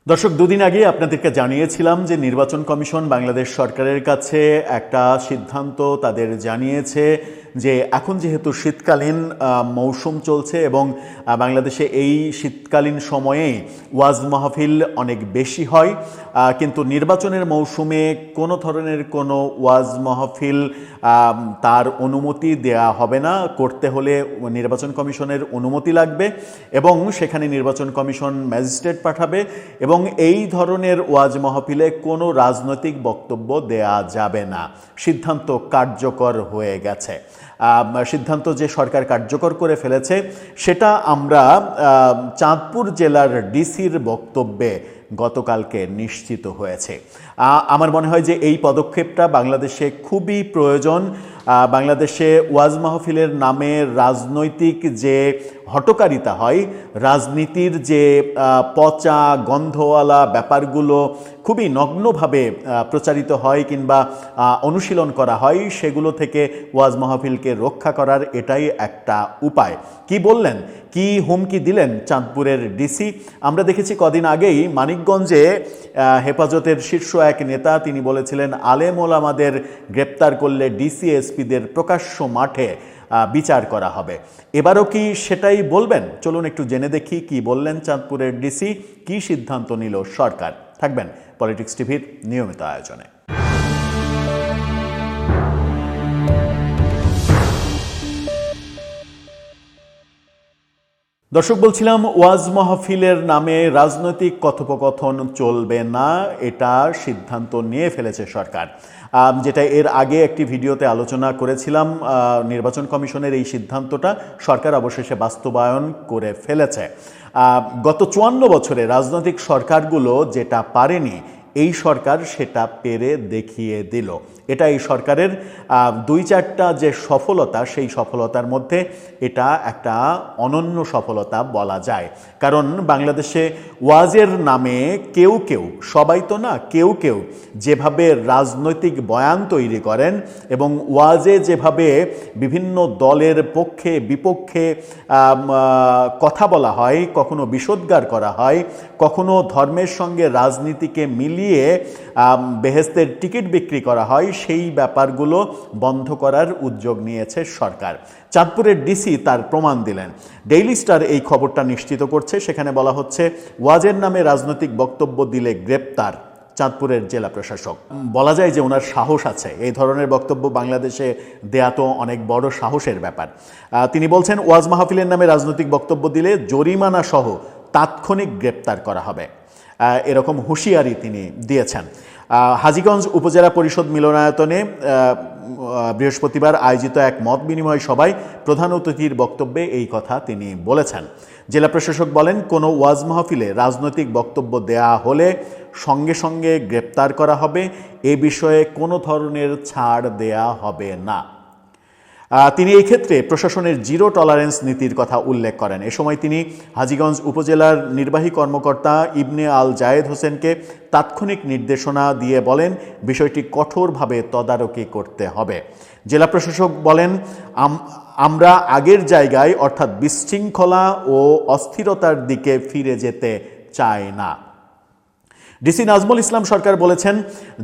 দর্শক, দুদিন আগে আপনাদেরকে জানিয়েছিলাম যে নির্বাচন কমিশন বাংলাদেশ সরকারের কাছে একটা সিদ্ধান্ত তাদের জানিয়েছে যে এখন যেহেতু শীতকালীন মৌসুম চলছে এবং বাংলাদেশে এই শীতকালীন সময়ে ওয়াজ মাহফিল অনেক বেশি হয়, কিন্তু নির্বাচনের মৌসুমে কোনো ধরনের কোনো ওয়াজ মাহফিল তার অনুমতি দেয়া হবে না। করতে হলে নির্বাচন কমিশনের অনুমতি লাগবে এবং সেখানে নির্বাচন কমিশন ম্যাজিস্ট্রেট পাঠাবে এবং এই ধরনের ওয়াজ মাহফিলে কোনো রাজনৈতিক বক্তব্য দেয়া যাবে না। সিদ্ধান্ত কার্যকর হয়ে গেছে। সিদ্ধান্ত যে সরকার কার্যকর করে ফেলেছে সেটা আমরা চাঁদপুর জেলার ডিসির বক্তব্যে গতকালকে নিশ্চিত হয়েছে। আমার মনে হয় যে এই পদক্ষেপটা বাংলাদেশে খুবই প্রয়োজন। বাংলাদেশে ওয়াজ মাহফিলের নামে রাজনৈতিক যে হটকারিতা হয়, রাজনীতির যে পচা গন্ধওয়ালা ব্যাপারগুলো খুবই নগ্নভাবে প্রচারিত হয় কিংবা অনুশীলন করা হয়, সেগুলো থেকে ওয়াজ মাহফিলকে রক্ষা করার এটাই একটা উপায়। কি বললেন, কি হুমকি দিলেন চাঁদপুরের ডিসি? আমরা দেখেছি কদিন আগেই মানিকগঞ্জে হেফাজতের শীর্ষ এক নেতা তিনি বলেছিলেন আলেম ওলামাদের গ্রেপ্তার করলে ডিসি এসপিদের প্রকাশ্য মাঠে বিচার করা হবে। এবারও কি সেটাই বলবেন? চলুন একটু জেনে দেখি কি বললেন চাঁদপুরের ডিসি, কি সিদ্ধান্ত নিল সরকার। থাকবেন পলিটিক্স টিভির নিয়মিত আয়োজনে। দর্শক, বলছিলাম ওয়াজ মাহফিলের নামে রাজনৈতিক কথোপকথন চলবে না, এটা সিদ্ধান্ত নিয়ে ফেলেছে সরকার। যেটা এর আগে একটি ভিডিওতে আলোচনা করেছিলাম, নির্বাচন কমিশনের এই সিদ্ধান্তটা সরকার অবশেষে বাস্তবায়ন করে ফেলেছে। গত ৫৪ বছরে রাজনৈতিক সরকারগুলো যেটা পারেনি, এই সরকার সেটা পেরে দেখিয়ে দিল। এটা এই সরকারের ২-৪টা যে সফলতা, সেই সফলতার মধ্যে এটা একটা অনন্য সফলতা বলা যায়। কারণ বাংলাদেশে ওয়াজের নামে কেউ কেউ, সবাই তো না, কেউ কেউ যেভাবে রাজনৈতিক বয়ান তৈরি করেন এবং ওয়াজে যেভাবে বিভিন্ন দলের পক্ষে বিপক্ষে কথা বলা হয়, কখনো বিষোদ্গার করা হয়, কখনো ধর্মের সঙ্গে রাজনীতিকে মিলিয়ে বেহেশতের টিকিট বিক্রি করা হয়, সেই ব্যাপারগুলো বন্ধ করার উদ্যোগ নিয়েছে সরকার। চাঁদপুরের ডিসি তার প্রমাণ দিলেন। ডেইলি স্টার এই খবরটা নিশ্চিত করছে। সেখানে বলা হচ্ছে ওয়াজের নামে রাজনৈতিক বক্তব্য দিলে গ্রেপ্তার চাঁদপুরের জেলা প্রশাসক। বলা যায় যে ওনার সাহস আছে। এই ধরনের বক্তব্য বাংলাদেশে দেয়া তো অনেক বড় সাহসের ব্যাপার। তিনি বলছেন ওয়াজ মাহফিলের নামে রাজনৈতিক বক্তব্য দিলে জরিমানা সহ তাৎক্ষণিক গ্রেপ্তার করা হবে, এরকম হুঁশিয়ারি তিনি দিয়েছেন। হাজীগঞ্জ উপজেলা পরিষদ মিলনায়তনে বৃহস্পতিবার আয়োজিত এক মত বিনিময় সভায় প্রধান অতিথির বক্তব্যে এই কথা তিনি বলেছেন। জেলা প্রশাসক বলেন, কোনো ওয়াজ মাহফিলে রাজনৈতিক বক্তব্য দেয়া হলে সঙ্গে সঙ্গে গ্রেপ্তার করা হবে, এ বিষয়ে কোনো ধরনের ছাড় দেয়া হবে না। তিনি এই ক্ষেত্রে প্রশাসনের জিরো টলারেন্স নীতির কথা উল্লেখ করেন। এ সময় তিনি হাজীগঞ্জ উপজেলার নির্বাহী কর্মকর্তা ইবনে আল জায়েদ হোসেনকে তাৎক্ষণিক নির্দেশনা দিয়ে বলেন বিষয়টি কঠোরভাবে তদারকি করতে হবে। জেলা প্রশাসক বলেন, আমরা আগের জায়গায় অর্থাৎ বিশৃঙ্খলা ও অস্থিরতার দিকে ফিরে যেতে চাই না। ডিসি নাজমুল ইসলাম সরকার বলেছেন,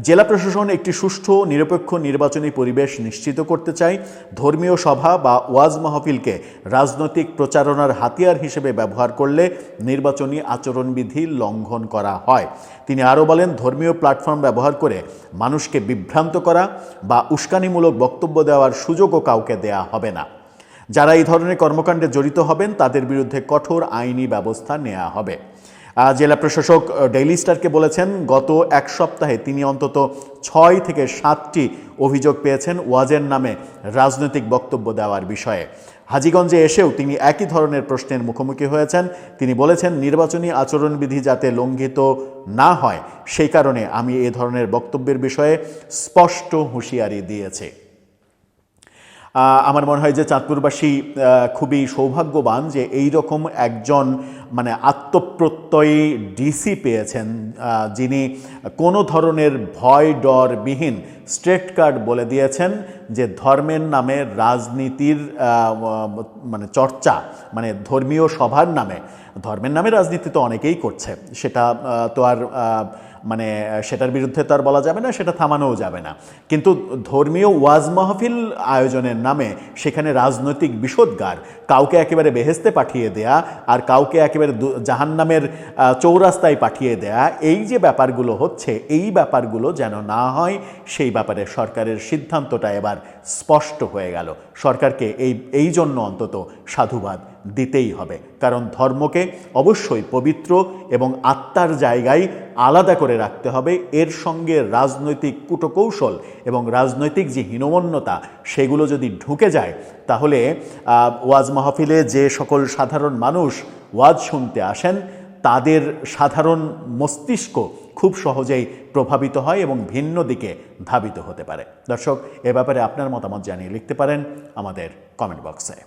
জেলা প্রশাসন একটি সুষ্ঠু নিরপেক্ষ নির্বাচনী পরিবেশ নিশ্চিত করতে চায়। ধর্মীয় সভা বা ওয়াজ মাহফিলকে রাজনৈতিক প্রচারণার হাতিয়ার হিসেবে ব্যবহার করলে নির্বাচনী আচরণবিধি লঙ্ঘন করা হয়। তিনি আরও বলেন, ধর্মীয় প্ল্যাটফর্ম ব্যবহার করে মানুষকে বিভ্রান্ত করা বা উস্কানিমূলক বক্তব্য দেওয়ার সুযোগও কাউকে দেয়া হবে না। যারা এই ধরনের কর্মকাণ্ডে জড়িত হবেন তাদের বিরুদ্ধে কঠোর আইনি ব্যবস্থা নেওয়া হবে। জেলা প্রশাসক ডেইলি স্টারকে বলেছেন, গত এক সপ্তাহে তিনি অন্তত ৬ থেকে ৭টি অভিযোগ পেয়েছেন ওয়াজের নামে রাজনৈতিক বক্তব্য দেওয়ার বিষয়ে। হাজীগঞ্জে এসেও তিনি একই ধরনের প্রশ্নের মুখোমুখি হয়েছেন। তিনি বলেছেন, নির্বাচনী আচরণবিধি যাতে লঙ্ঘিত না হয় সেই কারণে আমি এ ধরনের বক্তব্যের বিষয়ে স্পষ্ট হুঁশিয়ারি দিয়েছি। আমার মনে হয় যে চাঁদপুরবাসী খুবই সৌভাগ্যবান যে এই রকম একজন মানে আত্মপ্রত্যয়ী ডিসি পেয়েছেন, যিনি কোনো ধরনের ভয় ডরবিহীন স্ট্রেট কার্ড বলে দিয়েছেন যে ধর্মের নামে রাজনীতির মানে চর্চা, মানে ধর্মীয় সভার নামে, ধর্মের নামে রাজনীতি তো অনেকেই করছে, সেটা তো আর মানে সেটার বিরুদ্ধে তো আর বলা যাবে না, সেটা থামানোও যাবে না, কিন্তু ধর্মীয় ওয়াজ মাহফিল আয়োজনের নামে সেখানে রাজনৈতিক বিষোদ্গার, কাউকে একেবারে বেহেস্তে পাঠিয়ে দেয়া আর কাউকে একেবারে জাহান্নামের চৌরাস্তায় পাঠিয়ে দেয়া, এই যে ব্যাপারগুলো হচ্ছে, এই ব্যাপারগুলো যেন না হয় সেই ব্যাপারে সরকারের সিদ্ধান্তটা এবার স্পষ্ট হয়ে গেল। সরকারকে এই জন্য অন্তত সাধুবাদ দিতেই হবে, কারণ ধর্মকে অবশ্যই পবিত্র এবং আত্মার জায়গায় আলাদা করে রাখতে হবে। এর সঙ্গে রাজনৈতিক কূটকৌশল এবং রাজনৈতিক যে হীনমন্যতা সেগুলো যদি ঢুকে যায়, তাহলে ওয়াজ মাহফিলে যে সকল সাধারণ মানুষ ওয়াজ শুনতে আসেন তাদের সাধারণ মস্তিষ্ক খুব সহজেই প্রভাবিত হয় এবং ভিন্ন দিকে ধাবিত হতে পারে। দর্শক, এ ব্যাপারে আপনার মতামত জানিয়ে লিখতে পারেন আমাদের কমেন্ট বক্সে।